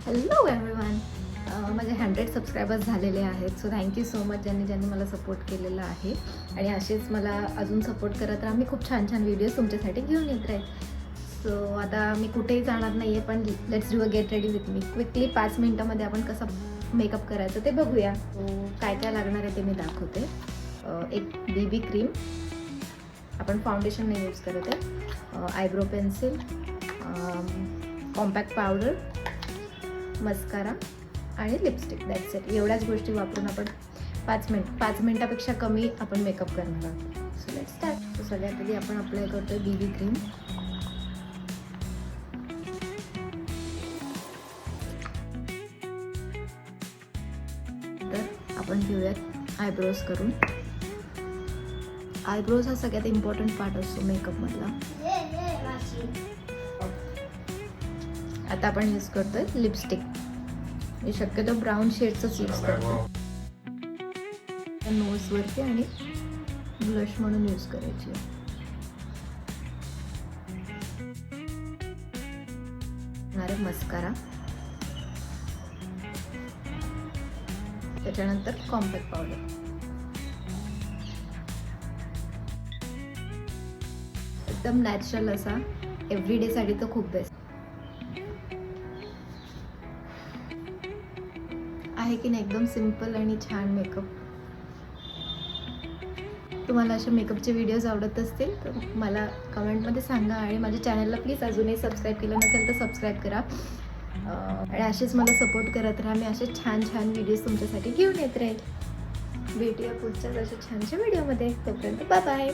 Hello everyone. माझे 100 subscribers झालेले आहेत. सो थँक्यू सो मच ज्यांनी मला सपोर्ट केलेला आहे आणि असेच मला अजून सपोर्ट करत राहा. मी खूप छान छान व्हिडिओज तुमच्यासाठी घेऊन येत राहील. सो आता मी कुठेही जाणार नाही आहे, पण let's do a get ready with me. Quickly 5 मिनटामध्ये आपण कसं मेकअप करायचं ते बघूया. सो काय काय लागणार आहे ते मी दाखवते. एक BB क्रीम, आपण फाउंडेशन नाही यूज करत आहे. Eyebrow pencil, compact powder, mascara आणि लिपस्टिक. That's it. एवढ्याच गोष्टी वापरून आपण 5 मिनटापेक्षा कमी आपण मेकअप करणार आहोत. So let's start. सो सगळ्यात आधी आपण अप्लाय करतोय BB क्रीम. तर आपण घेऊयात आयब्रोज करून. आयब्रोज हा सगळ्यात इम्पॉर्टंट पार्ट असतो मेकअपमधला. आता आपण यूज करतोय लिपस्टिक. मी शक्यतो ब्राऊन शेडचंच यूज करतो. नोजवरती आणि ब्लश म्हणून यूज करायची. मस्कारा, त्याच्यानंतर कॉम्पॅक्ट पावडर. एकदम नॅचरल असा एव्हरीडे साठी तर खूप बेस्ट आहे की नाही. एकदम सिम्पल आणि छान मेकअप. तुम्हाला असे मेकअपचे व्हिडिओज आवडत असतील तर मला कमेंटमध्ये सांगा आणि माझ्या चॅनलला प्लीज अजूनही सबस्क्राईब केलं नसेल तर सबस्क्राईब करा आणि असेच मला सपोर्ट करत राहा. मी असे छान छान व्हिडिओज तुमच्यासाठी घेऊन येत राहील. भेटूया पुढच्याच अशा छानशा व्हिडिओमध्ये. तोपर्यंत बाय बाय.